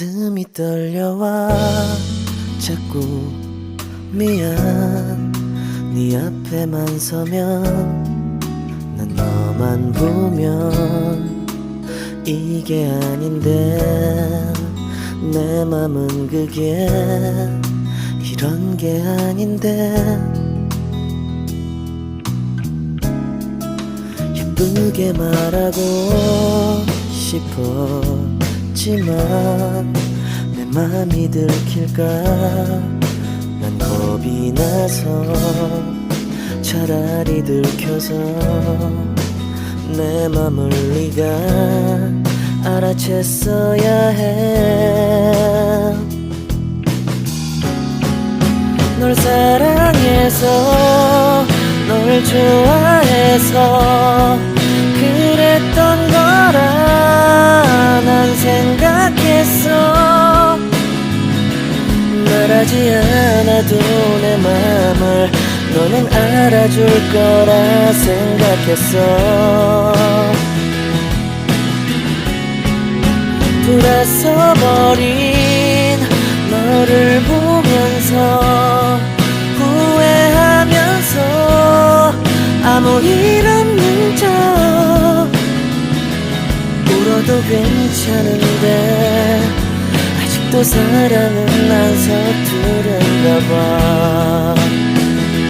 가슴이 떨려와 자꾸 미안. 네 앞에만 서면 난 너만 보면 이게 아닌데 내 맘은 그게 이런 게 아닌데 예쁘게 말하고 싶었지만 내 맘이 들킬까 난 겁이 나서 차라리 들켜서 내 맘을 네가 알아챘어야 해. 널 사랑해서 널 좋아해서 그랬던 거라 난 생각했어. 말하지 않아도 내 맘을 너는 알아줄 거라 생각했어. 돌아서버린 너를 보면서 후회하면서 아무 일 없는 척 울어도 괜찮은데 아직도 사랑은 안 서투른가 봐.